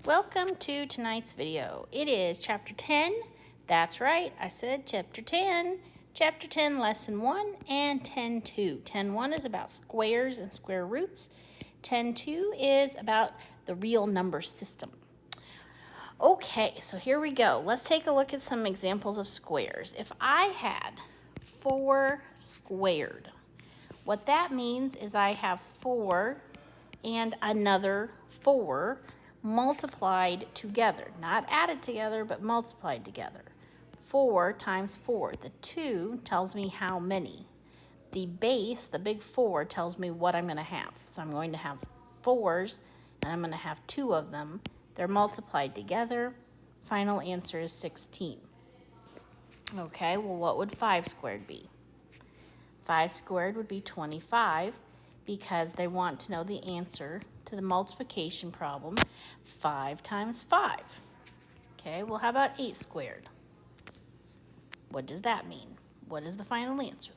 Welcome to tonight's video. It is chapter 10. That's right, I said chapter 10. Chapter 10, lesson 1 and 10.2. 10.1 is about squares and square roots. 10.2 is about the real number system. Okay, so here we go. Let's take a look at some examples of squares. If I had 4 squared, what that means is I have 4 and another 4 multiplied together. Not added together, but multiplied together. 4 times 4. The 2 tells me how many. The base, the big 4, tells me what I'm going to have. So I'm going to have 4s, and I'm going to have 2 of them. They're multiplied together. Final answer is 16. Okay, well, what would 5 squared be? 5 squared would be 25 because they want to know the answer to the multiplication problem, 5 times 5. Okay, well, how about 8 squared? What does that mean? What is the final answer?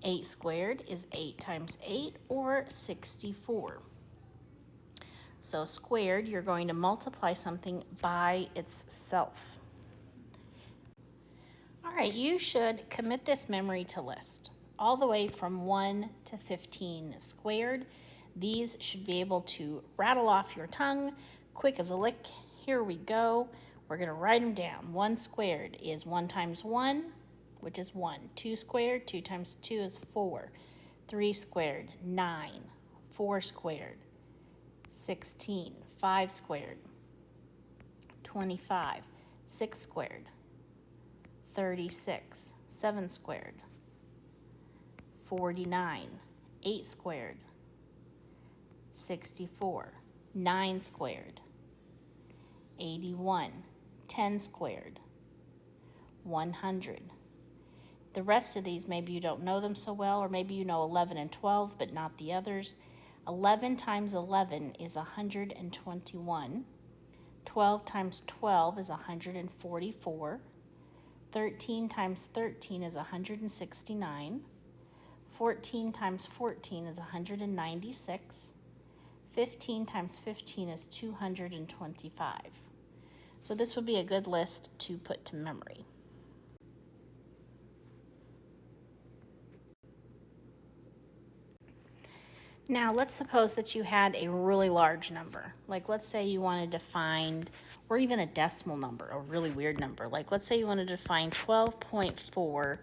8 squared is 8 times 8, or 64. So squared, you're going to multiply something by itself. All right, you should commit this memory to list all the way from 1 to 15 squared. These should be able to rattle off your tongue quick as a lick. Here we go. We're going to write them down. 1 squared is 1 times 1, which is 1. 2 squared, 2 times 2 is 4. 3 squared, 9. 4 squared, 16. 5 squared, 25. 6 squared, 36. 7 squared, 49. 8 squared, 64. 9 squared, 81. 10 squared, 100. The rest of these, maybe you don't know them so well, or maybe you know 11 and 12, but not the others. 11 times 11 is 121. 12 times 12 is 144. 13 times 13 is 169. 14 times 14 is 196. 15 times 15 is 225. So this would be a good list to put to memory. Now let's suppose that you had a really large number. Like let's say you wanted to find, or even a decimal number, a really weird number. Like let's say you wanted to find 12.4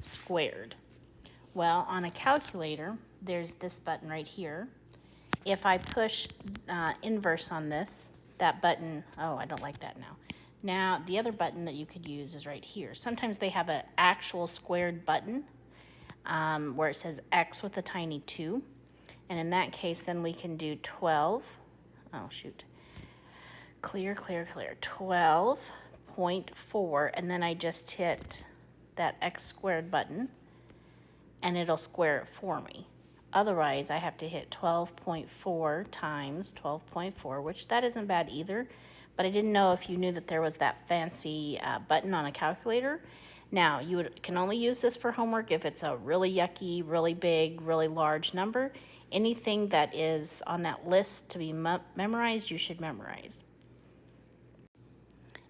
squared. Well, on a calculator, there's this button right here. If I push inverse on this, that button, oh, I don't like that now. Now, the other button that you could use is right here. Sometimes they have an actual squared button where it says X with a tiny 2. And in that case, then we can do 12. Oh, shoot. Clear. 12.4. And then I just hit that X squared button, and it'll square it for me. Otherwise, I have to hit 12.4 times 12.4, which that isn't bad either. But I didn't know if you knew that there was that fancy button on a calculator. Now, you can only use this for homework if it's a really yucky, really big, really large number. Anything that is on that list to be memorized, you should memorize.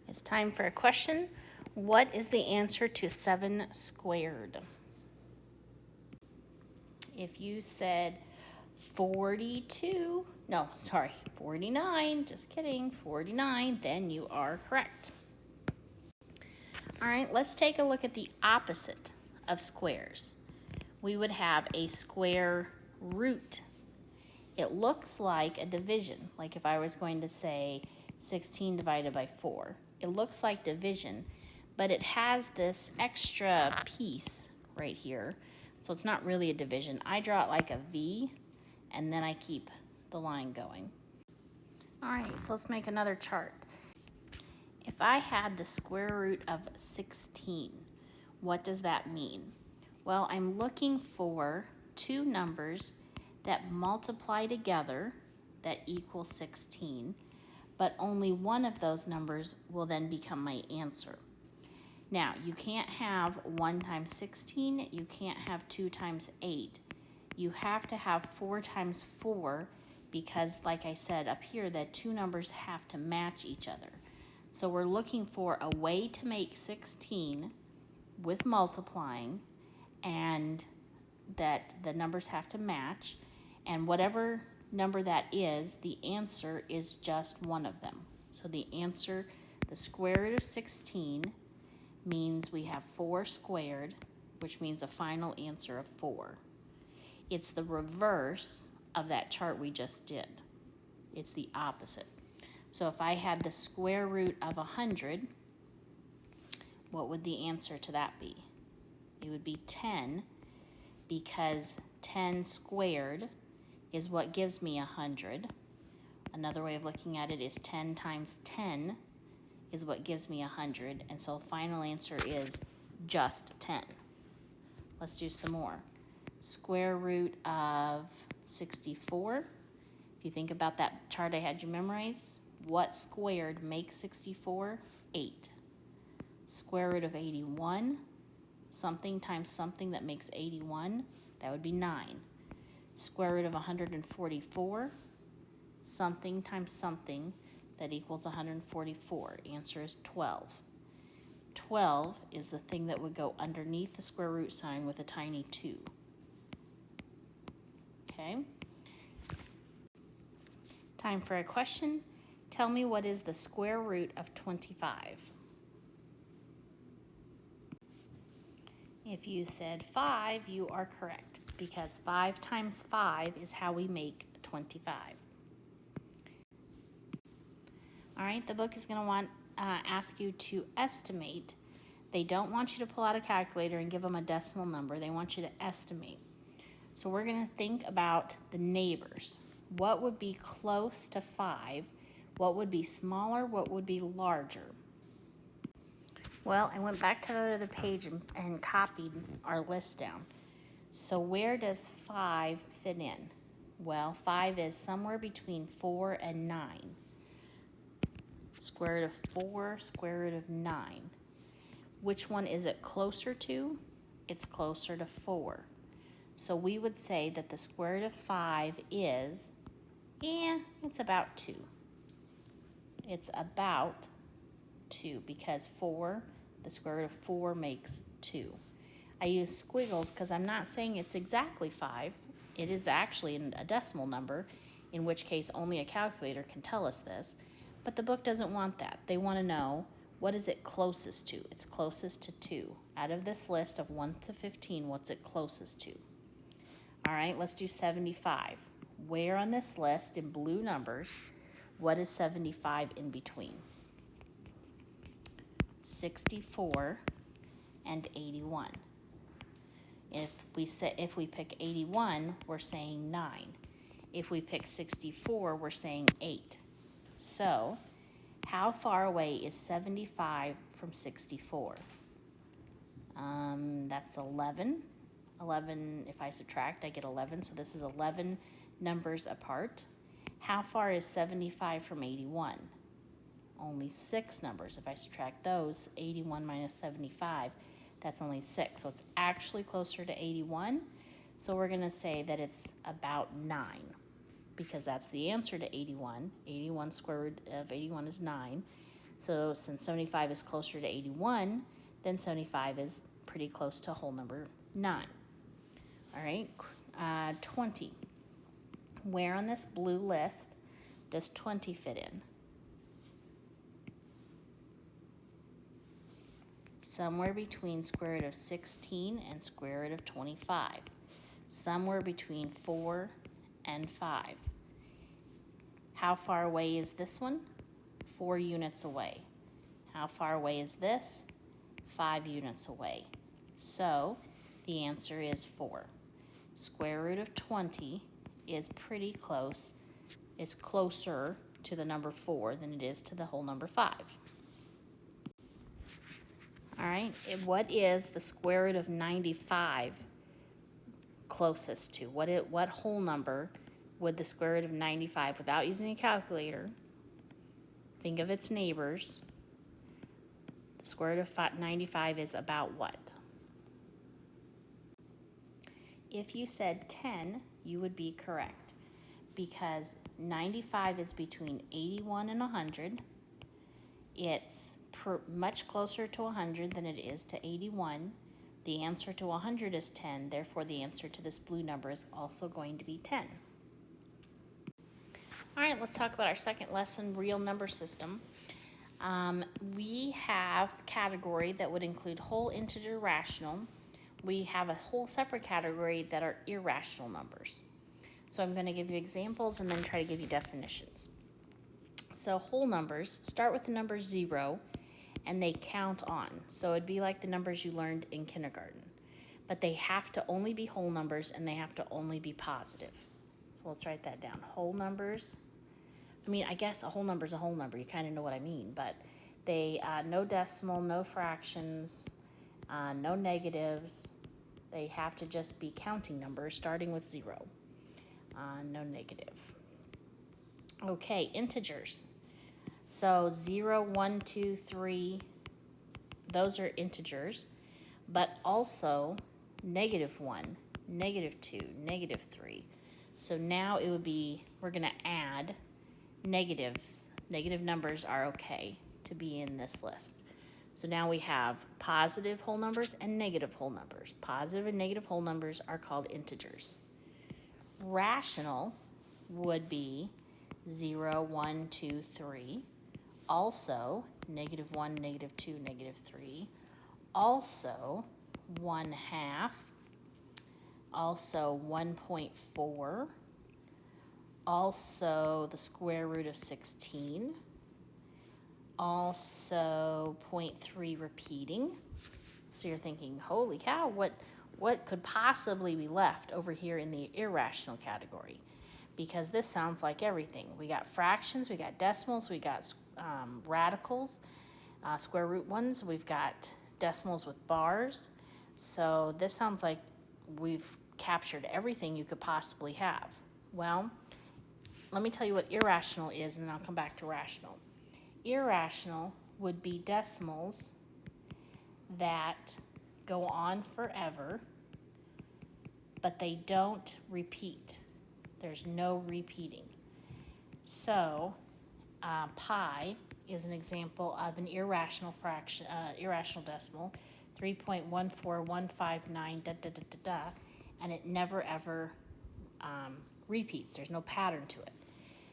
It's time for a question. What is the answer to 7 squared? If you said 49, just kidding, 49, then you are correct. All right, let's take a look at the opposite of squares. We would have a square root. It looks like a division, like if I was going to say 16 divided by 4. It looks like division, but it has this extra piece right here. So it's not really a division. I draw it like a V, and then I keep the line going. All right, so let's make another chart. If I had the square root of 16, what does that mean? Well, I'm looking for 2 numbers that multiply together that equal 16, but only one of those numbers will then become my answer. Now, you can't have 1 times 16, you can't have 2 times 8. You have to have 4 times 4 because, like I said up here, that two numbers have to match each other. So we're looking for a way to make 16 with multiplying, and that the numbers have to match, and whatever number that is, the answer is just one of them. So the answer, the square root of 16, means we have 4 squared, which means a final answer of 4. It's the reverse of that chart we just did. It's the opposite. So if I had the square root of 100, what would the answer to that be? It would be 10, because 10 squared is what gives me 100. Another way of looking at it is 10 times 10 is what gives me 100, and so the final answer is just 10. Let's do some more. Square root of 64. If you think about that chart I had you memorize, what squared makes 64? 8. Square root of 81, something times something that makes 81, that would be 9. Square root of 144, something times something that equals 144. Answer is 12. 12 is the thing that would go underneath the square root sign with a tiny 2. Okay. Time for a question. Tell me, what is the square root of 25? If you said 5, you are correct, because 5 times 5 is how we make 25. All right, the book is going to ask you to estimate. They don't want you to pull out a calculator and give them a decimal number. They want you to estimate. So we're going to think about the neighbors. What would be close to 5? What would be smaller? What would be larger? Well, I went back to the other page and copied our list down. So where does 5 fit in? Well, 5 is somewhere between 4 and 9. Square root of 4, square root of 9. Which one is it closer to? It's closer to 4. So we would say that the square root of 5 is, it's about 2. It's about 2, because 4, the square root of 4 makes 2. I use squiggles because I'm not saying it's exactly 5. It is actually a decimal number, in which case only a calculator can tell us this. But the book doesn't want that. They want to know, what is it closest to? It's closest to 2. Out of this list of 1 to 15, what's it closest to? All right, let's do 75. Where on this list, in blue numbers, what is 75 in between? 64 and 81. If we pick 81, we're saying 9. If we pick 64, we're saying 8. So, how far away is 75 from 64? That's 11. 11, if I subtract, I get 11, so this is 11 numbers apart. How far is 75 from 81? Only 6 numbers. If I subtract those, 81 minus 75, that's only 6. So it's actually closer to 81. So we're going to say that it's about 9, because that's the answer to 81. 81 square root of 81 is 9. So since 75 is closer to 81, then 75 is pretty close to whole number 9. All right, 20. Where on this blue list does 20 fit in? Somewhere between square root of 16 and square root of 25. Somewhere between 4 and 5. How far away is this one? 4 units away. How far away is this? 5 units away. So the answer is 4. Square root of 20 is pretty close. It's closer to the number 4 than it is to the whole number 5. All right, what is the square root of 95 closest to? What whole number would the square root of 95, without using a calculator, think of its neighbors, the square root of 95 is about what? If you said 10, you would be correct, because 95 is between 81 and 100. It's much closer to 100 than it is to 81. The answer to 100 is 10, therefore the answer to this blue number is also going to be 10. All right, let's talk about our second lesson, real number system. We have a category that would include whole, integer, rational. We have a whole separate category that are irrational numbers. So I'm going to give you examples and then try to give you definitions. So whole numbers start with the number 0 and they count on. So it'd be like the numbers you learned in kindergarten. But they have to only be whole numbers and they have to only be positive. So let's write that down. Whole numbers. I mean, I guess a whole number is a whole number. You kind of know what I mean. But they, no decimal, no fractions, no negatives. They have to just be counting numbers starting with 0. No negative. Okay, integers. So 0, 1, 2, 3, those are integers, but also -1, -2, -3. So now it would be, we're going to add negatives. Negative numbers are okay to be in this list. So now we have positive whole numbers and negative whole numbers. Positive and negative whole numbers are called integers. Rational would be 0, 1, 2, 3. Also, -1, -2, -3. Also, 1/2. Also, 1.4. Also, the square root of 16. Also, 0.3 repeating. So you're thinking, holy cow, what could possibly be left over here in the irrational category? Because this sounds like everything. We got fractions, we got decimals, we got radicals, square root ones, we've got decimals with bars. So this sounds like we've captured everything you could possibly have. Well, let me tell you what irrational is, and then I'll come back to rational. Irrational would be decimals that go on forever, but they don't repeat. There's no repeating. So pi is an example of an irrational fraction, irrational decimal, 3.14159 and it never ever repeats. There's no pattern to it.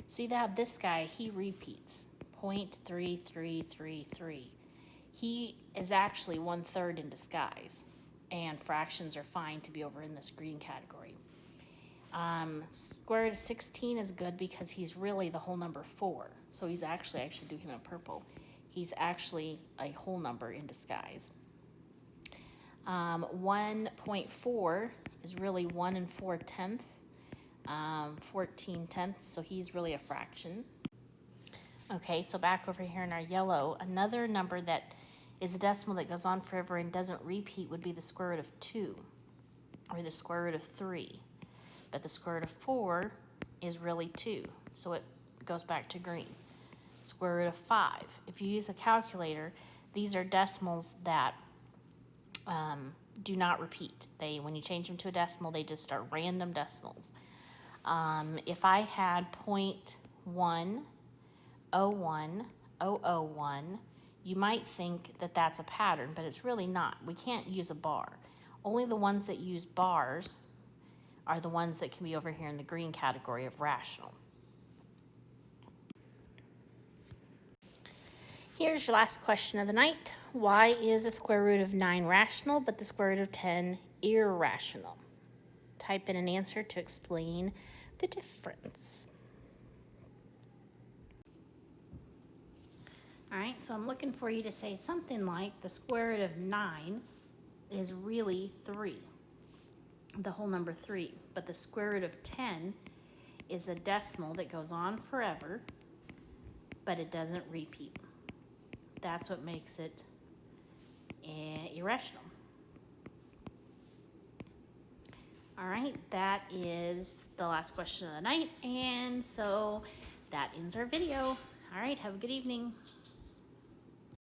See that this guy, he repeats, 0.3333. He is actually 1/3 in disguise, and fractions are fine to be over in this green category. Square root of 16 is good because he's really the whole number 4. So he's actually, I should do him in purple. He's actually a whole number in disguise. 1.4 is really 1 4/10, 14/10, so he's really a fraction. Okay, so back over here in our yellow, another number that is a decimal that goes on forever and doesn't repeat would be the square root of 2 or the square root of 3. But the square root of 4 is really 2, so it goes back to green. Square root of 5. If you use a calculator, these are decimals that do not repeat. When you change them to a decimal, they just are random decimals. If I had 0.101,001, you might think that that's a pattern, but it's really not. We can't use a bar. Only the ones that use bars are the ones that can be over here in the green category of rational. Here's your last question of the night. Why is the square root of 9 rational, but the square root of 10 irrational? Type in an answer to explain the difference. All right, so I'm looking for you to say something like the square root of 9 is really 3, the whole number 3, but the square root of 10 is a decimal that goes on forever, but it doesn't repeat. That's what makes it irrational. All right, that is the last question of the night, and so that ends our video. All right, have a good evening.